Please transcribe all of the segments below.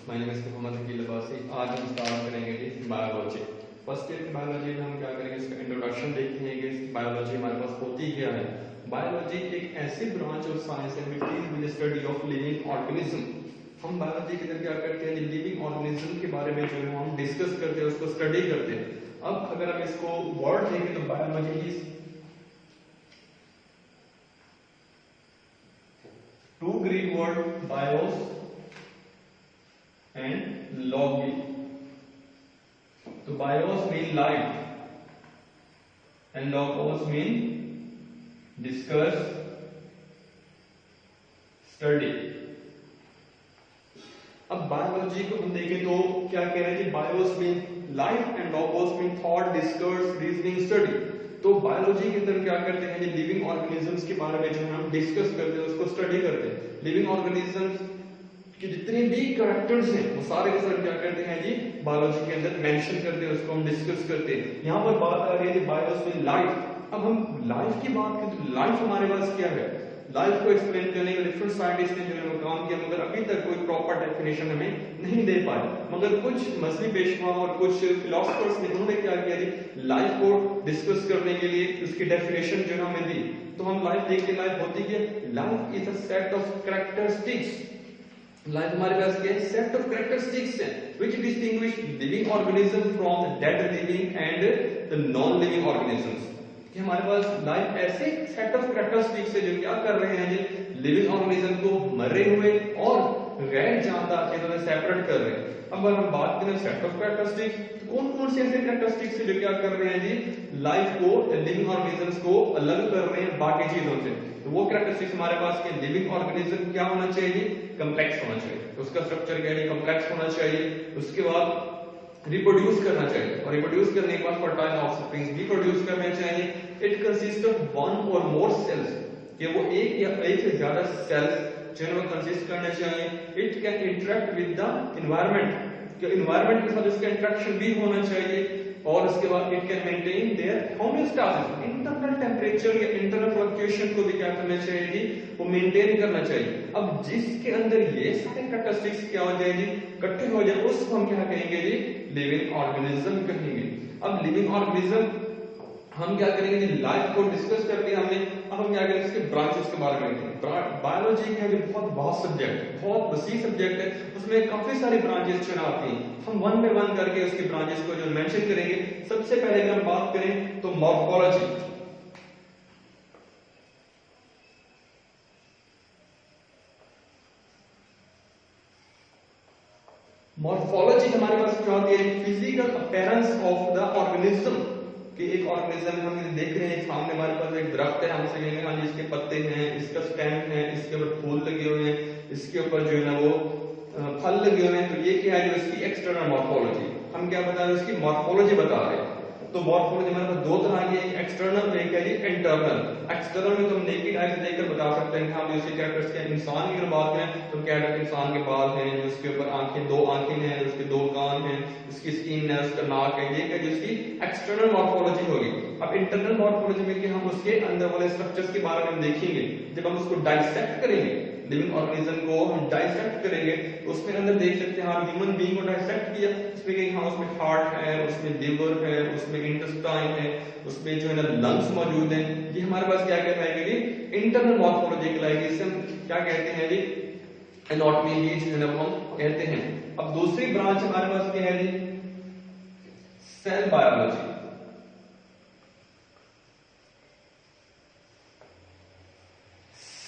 My name is Mohammad Aqeel Abbasi. आज हम start करेंगे जी बायोलॉजी। फर्स्ट ईयर की बायोलॉजी में हम क्या करेंगे, इसका इंट्रोडक्शन देखते हैं कि बायोलॉजी हमारे पास होती क्या है। बायोलॉजी एक ऐसी ब्रांच ऑफ साइंस है which deal with the study of living organism. हम बायोलॉजी के अंदर क्या करते हैं, लिविंग ऑर्गेनिज्म के बारे में जो है हम डिस्कस करते हैं, उसको स्टडी करते हैं। अब अगर हम इसको वर्ड देखें तो biology is two Greek word bios and logi. So bios mean life and logos mean discuss, study. अब बायोलॉजी को हम देखें तो क्या कह रहे हैं कि BIOS mean life and logos mean thought, discuss, reasoning, study. तो बायोलॉजी के अंदर क्या करते हैं, लिविंग ऑर्गेनिजम्स के बारे में जो हम डिस्कस करते हैं, उसको स्टडी करते हैं। लिविंग ऑर्गेनिजम्स कि जितने भी कैरेक्टर्स हैं वो सारे के सारे क्या करते हैं जी, बायोलॉजी के अंदर मेंशन करते हैं, उसको हम डिस्कस करते हैं। यहाँ पर बात आ रही है बायोस में लाइफ। अब हम लाइफ की बात करें तो लाइफ हमारे पास क्या है, लाइफ को एक्सप्लेन करने के डिफरेंट साइंटिस्ट ने जो है वो काम किया, मगर अभी तक कोई प्रॉपर डेफिनेशन हमें नहीं दे पाए। मगर कुछ मजहबी पेशवा और कुछ फिलोसफर्स ने उन्होंने क्या किया जी, लाइफ को डिस्कस करने के लिए उसकी डेफिनेशन जो है हमें दी। तो हम लाइफ देखते, लाइफ होती क्या, life is a set of characteristics. Life हमारे पास क्या है, सेट ऑफ कैरेक्टरिस्टिक्स है which distinguish living organism from the dead living and the non living organisms. कि हमारे पास लाइफ ऐसे सेट ऑफ कैरेक्टरिस्टिक्स है जो क्या कर रहे हैं जी, लिविंग ऑर्गेनिज्म को मरे हुए और गैर जानदा चीजों में सेपरेट कर रहे हैं। अब अगर हम बात करें सेट ऑफ कैरेक्टरिस्टिक्स तो कौन कौन से ऐसे कैरेक्टरिस्टिक्स है जो क्या कर रहे हैं जी, लाइफ को, लिविंग ऑर्गेनिजम्स को अलग कर रहे हैं बाकी चीजों से। तो वो कैरेक्टरिस्टिक्स हमारे पास के लिविंग ऑर्गेनिज्म क्या होना चाहिए, कम्प्लेक्स होना चाहिए, उसका स्ट्रक्चर क्या है, कम्प्लेक्स होना चाहिए। उसके बाद रिप्रोड्यूस करना चाहिए और रिप्रोड्यूस करने के बाद फर्टाइल ऑफस्प्रिंग्स भी प्रोड्यूस करने चाहिए। इट कंसिस्ट ऑफ वन और मोर सेल्स, कि वो एक या एक से ज्यादा सेल्स जो है वो कंसिस्ट करने चाहिए। It can interact with the environment, कि एनवायरनमेंट के साथ उसका इंटरेक्शन भी होना चाहिए। और उसके बाद it can maintain their homeostasis, internal temperature या इंटरनल फ्लक्चुएशन को भी क्या करना चाहिए जी, वो मेंटेन करना चाहिए। अब जिसके अंदर ये सारे कैरेक्टरिस्टिक्स क्या हो जाए जी, इकट्ठे हो जाए, उसको हम क्या कहेंगे जी, लिविंग ऑर्गेनिज्म कहेंगे। अब लिविंग ऑर्गेनिज्म हम क्या करेंगे, लाइफ को डिस्कस कर लिया हमने। अब हम क्या करेंगे, इसके ब्रांचेस के बारे में देखेंगे। बायोलॉजी है जो बहुत वास्ट सब्जेक्ट है, बहुत वसी सब्जेक्ट है, उसमें काफी सारी ब्रांचेस चुना आती हैं। हम वन बाय वन करके उसके ब्रांचेस को जो मेंशन करेंगे। सबसे पहले अगर हम बात करें तो मॉर्फोलॉजी। मॉर्फोलॉजी हमारे पास क्या होती है, physical appearance of the organism. कि एक ऑर्गेनिज्म हम देख रहे हैं सामने, हमारे पास एक दरख्त है, हम उसे कहेंगे हाँ जी इसके पत्ते हैं, इसका स्टेम है, इसके ऊपर फूल लगे हुए हैं, इसके ऊपर जो है ना वो फल लगे हुए हैं। तो ये क्या है, जो इसकी एक्सटर्नल मॉर्फोलॉजी। हम क्या बता रहे हैं, इसकी मॉर्फोलॉजी बता रहे हैं। तो मॉर्फोलॉजी हमारे पास दो तरह की है, एक एक्सटर्नल, एक है जी इंटरनल। एक्सटर्नल में तो हम नेकेड आई से देखकर बता सकते हैं कि हम इसके कैरेक्टर्स के। इंसान की अगर बात करें तो क्या है, इंसान के बाल हैं, उसके ऊपर आंखें, दो आंखें हैं, उसके दो कान हैं, उसकी स्किन है, उसका नाक है, ये क्या जिसकी एक्सटर्नल मॉर्फोलॉजी होगी। अब इंटरनल मॉर्फोलॉजी में कि हम उसके अंदर वाले स्ट्रक्चर्स के बारे में देखेंगे। जब हम उसको डाइसेक्ट करेंगे, लिविंग ऑर्गेनिज्म को हम डाइसेक्ट करेंगे, तो उसमें अंदर देख सकते हैं, हम ह्यूमन बीइंग को डाइसेक्ट किया, उसमें कि हाँ उसमें हार्ट है, उसमें लिवर है, उसमें इंटेस्टाइन है, उसमें जो है ना लंग्स मौजूद हैं। ये हमारे पास क्या कहलाएगा जी, इंटरनल मॉर्फोलॉजी कहलाएगी। इसे हम क्या कहते हैं जी, एनाटॉमी भी जो है ना हम कहते हैं। अब दूसरी ब्रांच हमारे पास क्या है जी, सेल बायोलॉजी।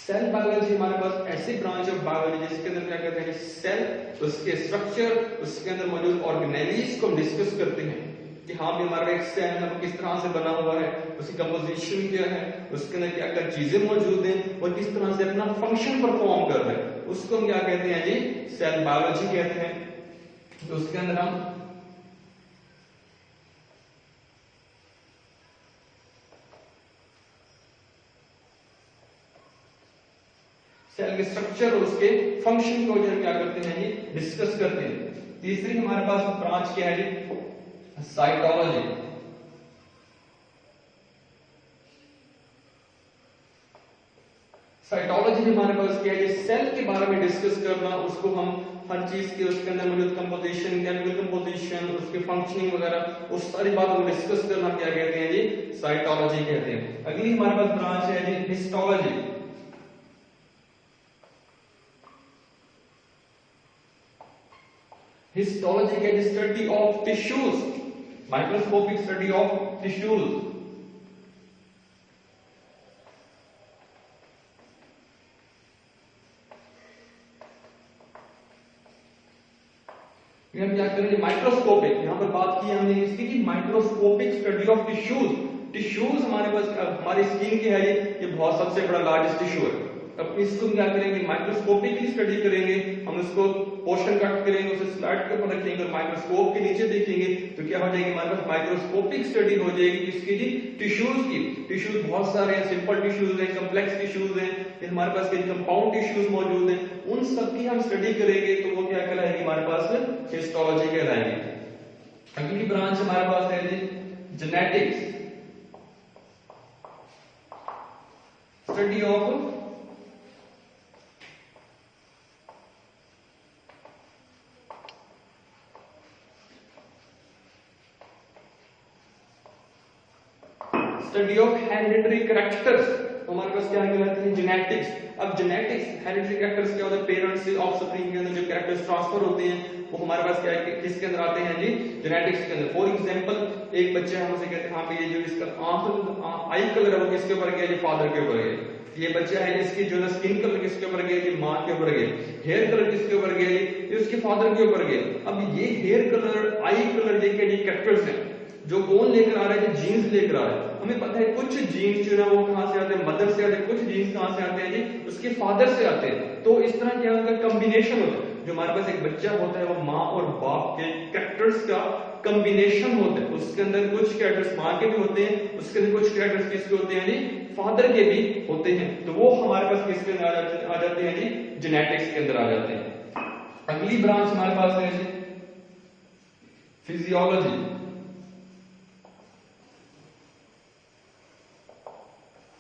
सेल बायोलॉजी हमारे पास ऐसी ब्रांच ऑफ बायोलॉजी जिसके अंदर क्या कहते हैं, सेल, उसके स्ट्रक्चर, उसके अंदर मौजूद ऑर्गेनेलिज को हम डिस्कस करते हैं कि हाँ भी हमारा एक सेल है वो किस तरह से बना हुआ है, उसकी कंपोजिशन क्या है, उसके अंदर क्या क्या चीजें मौजूद हैं और किस तरह से अपना फंक्शन परफॉर्म कर रहे हैं, उसको हम क्या कहते हैं जी, सेल बायोलॉजी कहते हैं। तो उसके अंदर हम सेल के स्ट्रक्चर और उसके फंक्शन को जो क्या करते हैं जी, डिस्कस करते हैं। तीसरी हमारे पास ब्रांच क्या है जी, साइटोलॉजी। साइटोलॉजी में हमारे पास क्या है, सेल के बारे में डिस्कस करना, उसको हम हर चीज के उसके अंदर मौजूद कंपोजिशन, केमिकल कंपोजिशन, उसके फंक्शनिंग वगैरह उस सारी बातों को डिस्कस करना क्या कहते हैं जी, साइटोलॉजी कहते हैं। अगली हमारे पास ब्रांच है जी हिस्टोलॉजी। हिस्टोलॉजी का study of tissues, microscopic study of tissues. हम क्या करेंगे, माइक्रोस्कोपिक, यहां पर बात की हमने इसकी कि microscopic study of tissues. Tissues हमारे पास हमारी स्किन के है ये बहुत सबसे बड़ा लार्जेस्ट टिश्यू है। अब इसको क्या करेंगे, माइक्रोस्कोपिकली स्टडी करेंगे, हम इसको पोर्शन कट करेंगे, उसे स्लाइड के ऊपर रखेंगे और माइक्रोस्कोप के नीचे देखेंगे तो क्या हो जाएगी, हमारे पास माइक्रोस्कोपिक स्टडी हो जाएगी किसकी जी, टिश्यूज की। टिश्यूज बहुत सारे हैं, सिंपल टिश्यूज हैं, कॉम्प्लेक्स टिश्यूज हैं, हमारे पास कई कंपाउंड टिश्यूज मौजूद हैं, उन सब की हम स्टडी करेंगे तो वो क्या कहलाएगी, हमारे पास हिस्टोलॉजी कहलाएगी। अगली ब्रांच हमारे पास है जी genetics, study of study of hereditary characters, हमारे पास क्या कहलाती है, जेनेटिक्स। अब जेनेटिक्स हेरिडिटरी कैरेक्टर्स क्या होता है, पेरेंट्स से ऑफस्प्रिंग के अंदर जो कैरेक्टर्स ट्रांसफर होते हैं वो हमारे पास क्या है, किसके अंदर आते हैं जी, जेनेटिक्स के अंदर। फॉर एग्जांपल एक बच्चा हम उसे कहते हैं हाँ ये जो इसका आंख आई कलर है वो किसके ऊपर गया जी, फादर के ऊपर गया। ये बच्चा है इसकी जो है स्किन कलर किसके ऊपर गया जी, मां के ऊपर गया। हेयर कलर किसके ऊपर गया जी, ये उसके फादर के ऊपर गया। अब ये हेयर कलर, आई कलर ये क्या जी कैरेक्टर्स हैं जो कौन लेकर आ रहा है, जीन्स लेकर आ रहा है। हमें पता है कुछ जीन्स जो है वो कहां से आते हैं, मदर से आते हैं, कुछ जीन्स कहां से आते हैं जी, उसके फादर से आते हैं। तो इस तरह क्या होता है, कॉम्बिनेशन होता है। जो हमारे पास एक बच्चा होता है वो माँ और बाप के कैरेक्टर्स का कॉम्बिनेशन होता है। उसके अंदर कुछ कैरेक्टर्स माँ के भी होते हैं, उसके अंदर कुछ कैरेक्टर्स किसके होते हैं जी, फादर के भी होते हैं। तो वो हमारे पास किसके अंदर आ जाते हैं जी, जेनेटिक्स के अंदर आ जाते हैं। अगली ब्रांच हमारे पास है जी physiology.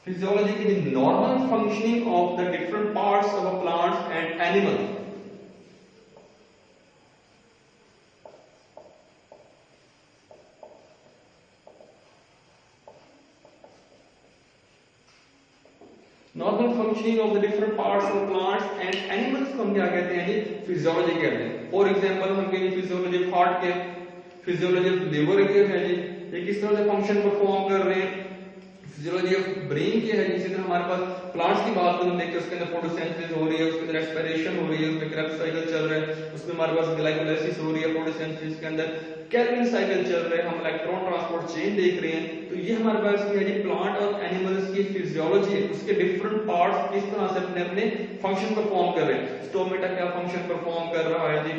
Physiology is the normal functioning of the different parts of a plant and animal. Normal functioning of the different parts of plants and animals को हम क्या कहते हैं जी, फिजियोलॉजी कहते हैं। फॉर एग्जांपल हम कहेंगे फिजियोलॉजी ऑफ हार्ट के, फिजियोलॉजी ऑफ लिवर के है जी, ये किस तरह से फंक्शन परफॉर्म कर रहे हैं। फिजियोलॉजी ऑफ ब्रेन की है, जिसी तरह हमारे पास प्लांट्स की बात करें देखिए उसके अंदर फोटोसिंथेसिस हो रही है, उसके अंदर रेस्पिरेशन हो रही है, उसमें क्रेब्स साइकिल चल रहा है, उसमें हमारे पास ग्लाइकोलाइसिस हो रही है, फोटोसिंथेसिस के अंदर कैल्विन साइकिल चल रहा है, हम इलेक्ट्रॉन ट्रांसपोर्ट चेन देख रहे हैं। तो ये हमारे पास क्या है जी, प्लांट और एनिमल्स की फिजियोलॉजी है, उसके डिफरेंट पार्ट्स किस तरह से अपने अपने फंक्शन परफॉर्म कर रहे हैं। स्टोमेटा क्या फंक्शन परफॉर्म कर रहा है जी,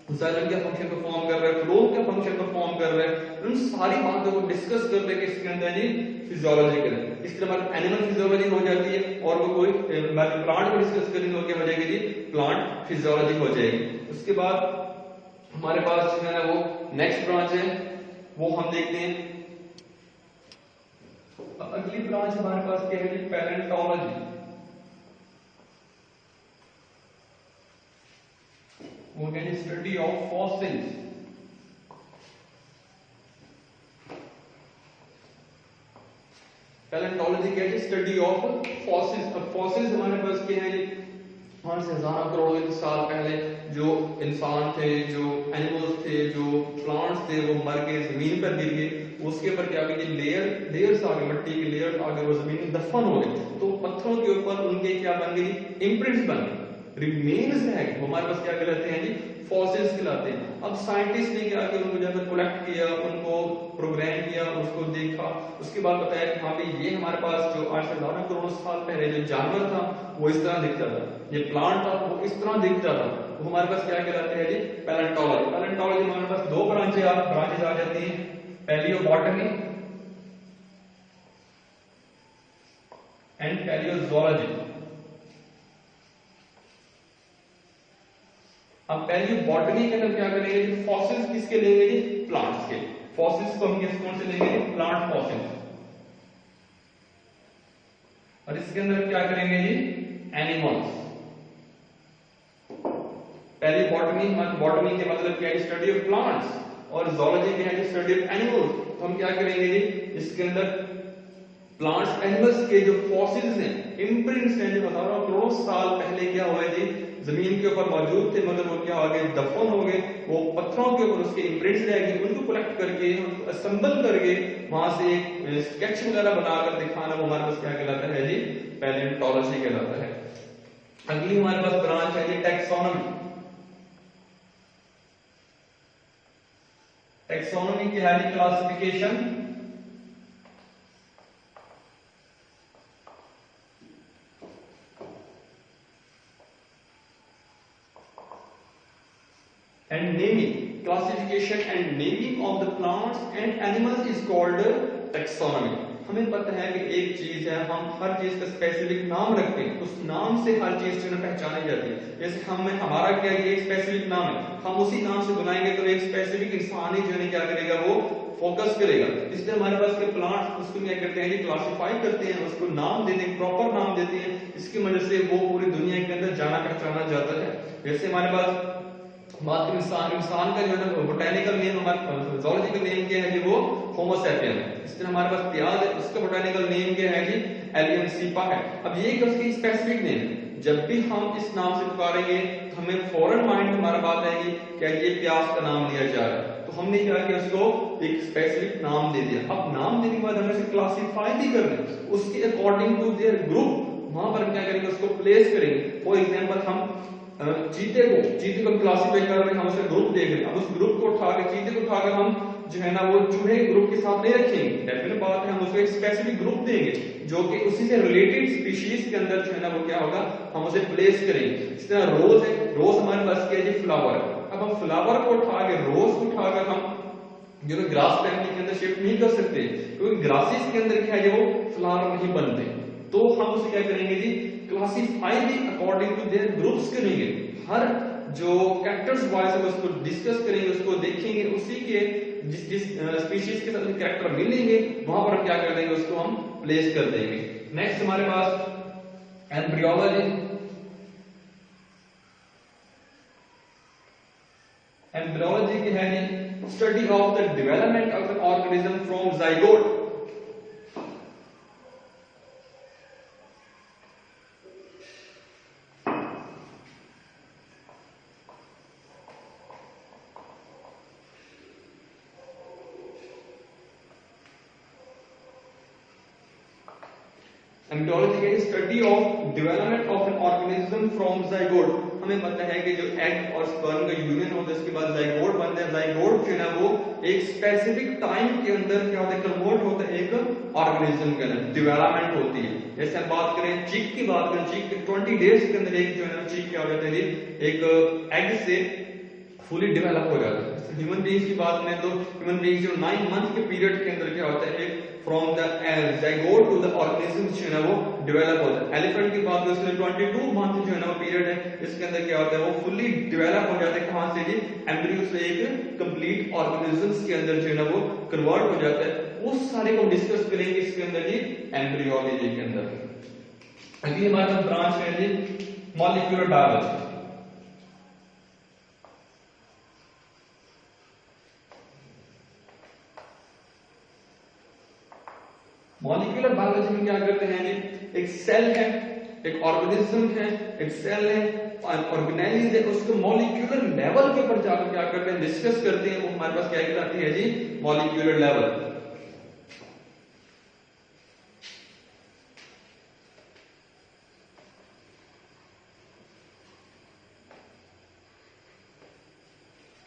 जाइलम क्या फंक्शन परफॉर्म कर रहा है, फ्लोएम क्या फंक्शन परफॉर्म कर रहा है। उन सारी बातों को डिस्कस करते हैं किसके अंदर जी, फिजियोलॉजी के अंदर। इस तरह हमारी एनिमल फिजियोलॉजी हो जाती है और वो कोई प्लांट को डिस्कस करेंगे वो क्या हो जाएगी जी, प्लांट फिजियोलॉजी हो जाएगी। उसके बाद हमारे पास जो है वो नेक्स्ट ब्रांच है वो हम देखते हैं। अगली ब्रांच हमारे पास क्या है जी, पैलेंटोलॉजी। वो है स्टडी ऑफ फॉसिल्स। पैलेंटोलॉजी क्या है, स्टडी ऑफ फॉसिल्स। अब फॉसिल्स हमारे पास क्या है, हमारे से हजारों करोड़ों साल पहले जो इंसान थे, जो एनिमल्स थे, जो प्लांट्स थे, वो मर के जमीन पर गिर गए। उसके ऊपर क्या हुई, लेयर्स आ गए, मिट्टी के लेयर्स आ गए, वो जमीन में दफन हो गए। तो पत्थरों के ऊपर उनके क्या बन गई, इम्प्रिंट्स बन गए, रिमेन्स है हमारे पास क्या कहलाते हैं जी, फॉसिल्स कहलाते हैं। अब साइंटिस्ट ने क्या किया, उनको जाकर कलेक्ट किया, उनको प्रोग्राम किया, उसको देखा, उसके बाद बताया कि हाँ भाई ये हमारे पास जो आज से हजारों करोड़ साल पहले जो जानवर था वो इस तरह दिखता था, ये प्लांट था वो इस तरह दिखता था। वो हमारे पास क्या कहलाते हैं जी, पैलेंटोलॉजी। पैलेंटोलॉजी में हमारे पास दो ब्रांचेस आ जाती हैं, पैलियोबॉटनी एंड पैलियोजोलॉजी। अब पैलियोबॉटनी के अंदर क्या करेंगे, फॉसिल्स किसके लेंगे जी, प्लांट्स के। फॉसिल्स को हम कौन से लेंगे, प्लांट फॉसिल्स। और इसके अंदर क्या करेंगे जी, एनिमल्स। पहली बॉटनी, बॉटनी के मतलब क्या है, स्टडी ऑफ प्लांट्स, और जोलॉजी क्या है, स्टडी ऑफ एनिमल्स। तो हम क्या करेंगे जी, इसके अंदर प्लांट्स एनिमल्स के जो फॉसिल्स हैं, इम्प्रिंट्स हैं, जो हजारों करोड़ों साल पहले क्या हुए जी, जमीन के ऊपर मौजूद थे, मगर वो क्या हो गए, दफन हो गए, वो पत्थरों के ऊपर उसके इम्प्रिंट्स रह गए, उनको कलेक्ट करके, उनको असेंबल करके वहां से एक स्केच वगैरह बनाकर दिखाना, वो हमारे पास क्या कहलाता है जी, पैलियोंटोलॉजी कहलाता है। अगली हमारे पास ब्रांच है जी, टैक्सोनॉमी। टैक्सोनॉमी की है जी, classification and naming. Classification and naming of the plants and animals is called taxonomy. हमें पता है कि एक चीज है, हम हर चीज का स्पेसिफिक नाम रखते हैं, उस नाम से हर चीज जो है पहचानी जाती है। जैसे हमारा क्या है, एक स्पेसिफिक नाम है, हम उसी नाम से बुलाएंगे तो एक स्पेसिफिक इंसान ही जो है क्या करेगा, वो फोकस करेगा। इसलिए हमारे पास के प्लांट्स, उसको क्या करते हैं, क्लासिफाई करते हैं, उसको नाम देते हैं, प्रॉपर नाम देते हैं, इसकी वजह से वो पूरी दुनिया के अंदर जाना पहचाना जाता है। जैसे हमारे पास बात करें इंसान का जो है ना बोटेनिकल नेम, हमारा जूलॉजिकल नेम क्या है जी, वो होमो सैपियन है। इस तरह हमारे पास प्याज है, उसका बोटेनिकल नेम क्या है जी, एलियन सीपा है। अब ये उसकी स्पेसिफिक नेम है, जब भी हम इस नाम से पुकारेंगे तो हमें फौरन माइंड में हमारा बात आएगी क्या ये प्याज का नाम लिया जा रहा है, तो हमने क्या किया, उसको एक स्पेसिफिक नाम दे दिया। अब नाम देने के बाद हमें उसे क्लासिफाई भी करना है, उसके अकॉर्डिंग टू देयर ग्रुप, वहां पर हम क्या करेंगे, उसको प्लेस करेंगे। फॉर एग्जाम्पल हम चीते को क्लासिफाई कर रहे हैं, हम उसे ग्रुप देख रहे हैं, अब उस ग्रुप को उठाकर, चीते को उठाकर हम जो है ना वो चूहे ग्रुप के साथ नहीं रखेंगे, डेफिनेट बात है, हम उसको एक स्पेसिफिक ग्रुप देंगे जो कि उसी से रिलेटेड स्पीशीज के अंदर जो है ना वो क्या होगा, हम उसे प्लेस करेंगे। इस तरह रोज है, रोज हमारे पास क्या है जी, फ्लावर। अब हम फ्लावर को उठाकर, रोज को उठाकर हम जो है ग्रास फैमिली के अंदर शिफ्ट नहीं कर सकते, क्योंकि ग्रासेस के अंदर क्या है, वो फ्लावर नहीं बनते। तो हम उसे क्या करेंगे जी, क्लासिफाई भी अकॉर्डिंग टू देयर ग्रुप्स करेंगे। हर जो कैरेक्टर्स वाइज है उसको डिस्कस करेंगे, उसको देखेंगे, उसी के जिस स्पीशीज के साथ कैरेक्टर मिलेंगे वहां पर हम क्या कर देंगे, उसको हम प्लेस कर देंगे। नेक्स्ट हमारे पास एम्ब्रियोलॉजी। एम्ब्रियोलॉजी की है जी, study of the development of an organism from zygote. Embryology है study of development of an organism from zygote. हमें पता है कि जो एग और स्पर्म का यूनियन होता है, उसके बाद जाइगोट बनता है। जाइगोट जो है ना वो एक स्पेसिफिक टाइम के अंदर क्या होता है, कन्वर्ट होता है एक ऑर्गेनिज्म के अंदर, डेवलपमेंट होती है। जैसे हम बात करें चीक की, बात करें चीक के 20 डेज के अंदर एक जो है ना चीक क्या हो जाता है, एक एग से फुली डेवलप हो जाता है। ह्यूमन बीइंग्स की बात करें तो ह्यूमन बीइंग्स जो 9 मंथ के पीरियड के अंदर क्या होता है, एक from the zygote to the organism जो है ना वो डेवलप होता है। एलिफेंट की बात करें उसके 22 मंथ जो है ना वो पीरियड है, इसके अंदर क्या होता है, वो फुल्ली डेवलप हो जाता है। कहां से जी, एम्ब्रियो से एक कंप्लीट ऑर्गेनिजम्स के अंदर जो है ना वो कन्वर्ट हो जाता है। उस सारे को डिस्कस करेंगे इसके अंदर जी, एम्ब्रियोलॉजी के अंदर। अगली हमारे पास ब्रांच है जी, मॉलिक्यूलर बायोलॉजी। मॉलिक्यूलर बायोलॉजी में क्या करते हैं जी, एक सेल है, एक ऑर्गेनिज्म है, एक सेल है, ऑर्गेनाइज है, उसको मॉलिक्यूलर लेवल के ऊपर जाकर क्या करते हैं, डिस्कस करते हैं। वो हमारे पास क्या कहलाती है जी, मॉलिक्यूलर लेवल।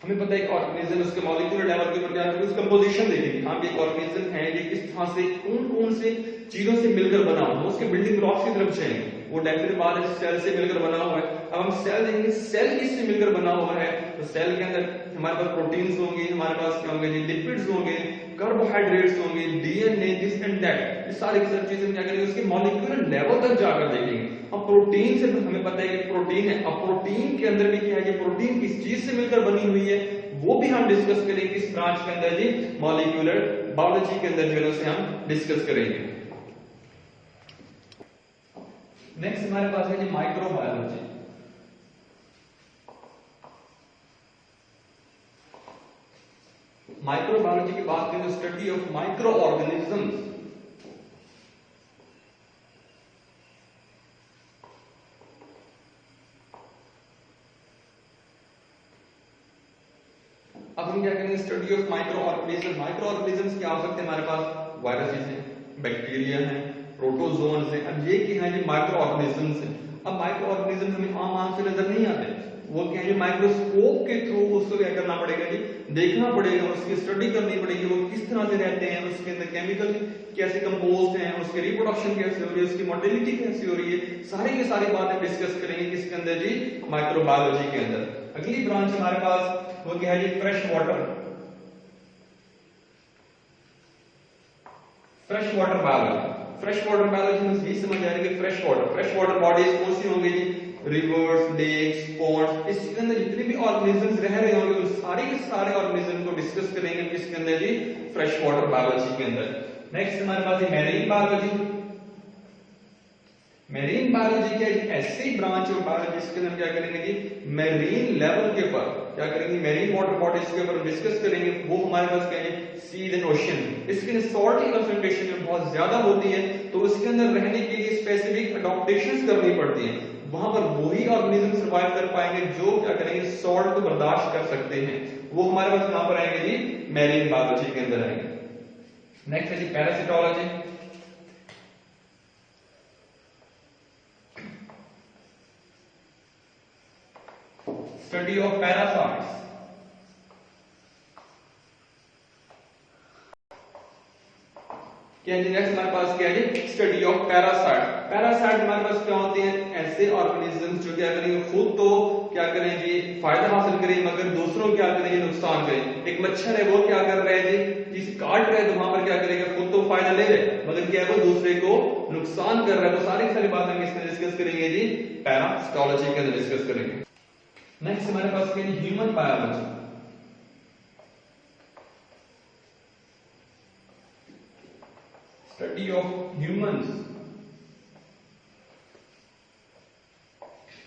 हमें पता है ऑर्गेनिज्म उसके मॉलिक्यूलर लेवल के ऊपर क्या है, उसका कंपोजिशन देखेंगे। हाँ, एक ऑर्गेनिज्म है, ये किस तरह से कौन-कौन से चीजों से मिलकर बना हुआ है, उसके बिल्डिंग ब्लॉक्स की तरफ जाएंगे। वो डेफिनेट बात है, सेल से मिलकर बना हुआ है। अब हम सेल देखेंगे, सेल किससे मिलकर बना हुआ है, तो सेल के अंदर हमारे पास प्रोटीन्स होंगे, हमारे पास क्या होंगे जी, लिपिड्स होंगे, कार्बोहाइड्रेट्स होंगे, डीएनए, दिस एंड दैट, ये सारी सब चीजें क्या करेंगे, उसके मॉलिक्यूलर लेवल तक जाकर देखेंगे। अब प्रोटीन से हमें पता है कि प्रोटीन है, अब प्रोटीन के अंदर भी क्या है कि प्रोटीन किस चीज से मिलकर बनी हुई है, वो भी हम डिस्कस करेंगे इस ब्रांच के अंदर जी, मॉलिक्यूलर बायोलॉजी के अंदर जो है उसे हम डिस्कस करेंगे। नेक्स्ट हमारे पास है जी माइक्रोबायोलॉजी। माइक्रोबायोलॉजी की बात करें तो स्टडी ऑफ माइक्रो ऑर्गेनिजम्स। अब हम क्या करेंगे, study of micro organism. Micro organisms क्या हो सकते हैं हमारे पास, वायरसेस हैं, बैक्टीरिया हैं, प्रोटोजोन्स हैं। अब ये क्या है, ये माइक्रो ऑर्गेनिजम्स हैं। अब माइक्रो ऑर्गेनिज्म हमें आम आंख से नजर नहीं आते, वो क्या है, माइक्रोस्कोप के थ्रू उसको क्या करना पड़ेगा जी, देखना पड़ेगा, उसकी स्टडी करनी पड़ेगी, वो किस तरह से रहते हैं, उसके अंदर केमिकल कैसे कंपोज्ड हैं, उसकी रिप्रोडक्शन कैसे हो रही है, उसकी मोटिलिटी कैसे हो रही है, सारी की सारी बातें डिस्कस करेंगे किसके अंदर जी, माइक्रोबायोलॉजी के अंदर। अगली ब्रांच हमारे पास वो क्या है जी, fresh water. Fresh water biology. Fresh water biology में यही समझ आ रही है, फ्रेश वाटर बॉडीज कौन सी होंगी जी, रिवर्स, लेक्स, पॉन्ड्स। इसके अंदर जितने भी ऑर्गेनिजम्स रह रहे होंगे उन सारे के सारे ऑर्गेनिज्म को डिस्कस करेंगे किसके अंदर जी, फ्रेश वाटर बायोलॉजी के अंदर। नेक्स्ट हमारे पास है मैरीन बायोलॉजी। मैरीन बायोलॉजी क्या है, ऐसी ब्रांच ऑफ बायोलॉजी इसके अंदर क्या करेंगे जी, मैरीन लेवल के ऊपर क्या करेंगे, मैरीन वाटर बॉडीज के ऊपर डिस्कस करेंगे। वो हमारे पास क्या है, सीज एंड ओशन। इसके अंदर सॉल्ट की कंसंट्रेशन बहुत ज्यादा होती है, तो उसके अंदर रहने के लिए स्पेसिफिक अडॉप्टेशंस करनी पड़ती हैं। वहां पर वही ऑर्गेनिज्म सर्वाइव कर पाएंगे जो क्या करेंगे, सॉल्ट को बर्दाश्त कर सकते हैं। वो हमारे पास कहां पर आएंगे जी, मैरीन बायोलॉजी के अंदर आएंगे। नेक्स्ट है जी पैरासिटोलॉजी। Study of parasites. क्या है नेक्स्ट हमारे पास क्या है जी, स्टडी ऑफ पैरासाइट। पैरासाइट हमारे पास क्या होते हैं, ऐसे ऑर्गेनिजम्स जो क्या करेंगे, खुद तो क्या करें जी, फायदा हासिल करें, मगर दूसरों को क्या करेंगे, नुकसान करें। एक मच्छर है, वो क्या कर रहा है जी, जिसे काट रहा है तो वहां पर क्या करेगा, खुद तो फायदा ले रहे, मगर क्या है, वो दूसरे को नुकसान कर रहा है। तो सारी सारी बातें हम इसमें डिस्कस करेंगे जी, पैरासिटोलॉजी के अंदर डिस्कस करेंगे। नेक्स्ट हमारे पास क्या है, human biology. Study of humans.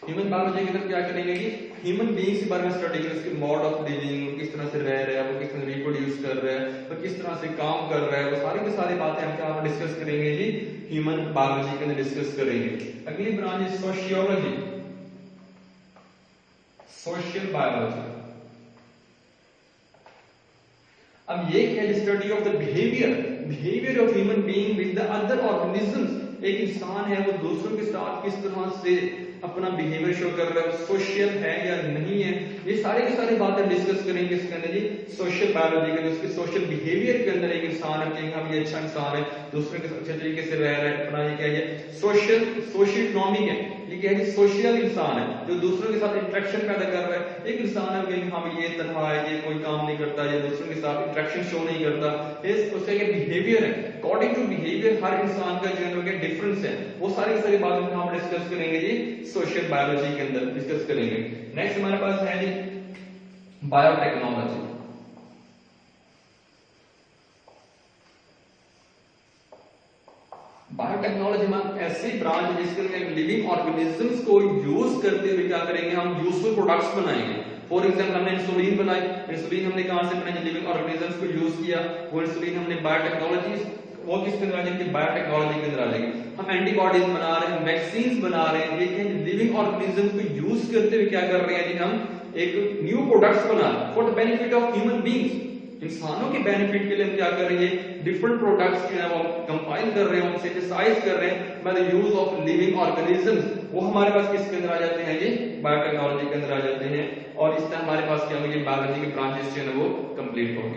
Human biology के अंदर क्या करेंगे कि ह्यूमन बीइंग्स के बारे में स्टडी करेंगे, उसके मोड ऑफ लिविंग, किस तरह से रह रहा है, वो किस तरह रिप्रोड्यूस कर रहा है, वो किस तरह से काम कर रहा है, वो सारी की सारी बातें हम क्या डिस्कस करेंगे जी, ह्यूमन बायोलॉजी के अंदर डिस्कस करेंगे। अगली ब्रांच है सोशियोलॉजी, सोशल बायोलॉजी। अब ये क्या है, study of the behaviour of human being with the other organisms. एक इंसान है, वो दूसरों के साथ किस तरह से अपना बिहेवियर शो कर रहा है, सोशल है या नहीं है, ये सारी की सारी बातें डिस्कस करेंगे इसके अंदर जी, सोशल बायोलॉजी के अंदर। उसके सोशल बिहेवियर के अंदर एक इंसान है कि हम ये अच्छा इंसान है, दूसरों के साथ अच्छे तरीके से रह रहा है, अपना ये क्या है, सोशल इकोनॉमिक है, ये क्या है, सोशल इंसान है जो दूसरों के साथ इंटरेक्शन पैदा कर रहा है। एक इंसान है कि हम ये तन्हा है, ये कोई काम नहीं करता, ये दूसरों के साथ इंटरेक्शन शो नहीं करता, उसका क्या बिहेवियर है। अकॉर्डिंग टू बिहेवियर हर इंसान का जो है डिफरेंस है, वो सारी सारी बातें हम डिस्कस करेंगे जी, सोशल बायोलॉजी के अंदर डिस्कस करेंगे। नेक्स्ट हमारे पास है जी बायोटेक्नोलॉजी। बायोटेक्नोलॉजी में ऐसी ब्रांच है जिसके अंदर लिविंग ऑर्गेनिजम्स को यूज करते हुए क्या करेंगे, हम यूजफुल प्रोडक्ट्स बनाएंगे। फॉर एग्जांपल हमने इंसुलिन बनाई, इंसुलिन हमने कहां से बनाई, लिविंग ऑर्गेनिजम्स को यूज किया, वो इंसुलिन हमने बायोटेक्नोलॉजी, वो किसके अंदर आ जाएंगे, बायोटेक्नोलॉजी के अंदर आ जाएंगे। हम एंटीबॉडीज बना रहे हैं, वैक्सीन बना रहे हैं, लेकिन लिविंग ऑर्गेनिज्म को यूज करते हुए क्या कर रहे हैं जी, हम एक न्यू प्रोडक्ट्स बना रहे हैं for the benefit of human beings. इंसानों के बेनिफिट के लिए हम क्या कर रहे हैं, डिफरेंट प्रोडक्ट्स जो है वो कंपाइल कर रहे हैं, सिंथेसाइज कर रहे हैं by the use of living organisms. वो हमारे पास किसके अंदर आ जाते हैं, ये बायोटेक्नोलॉजी के अंदर आ जाते हैं। और इस तरह हमारे पास क्या होगी, बायोलॉजी के ब्रांचेस जो है वो कंप्लीट होंगे।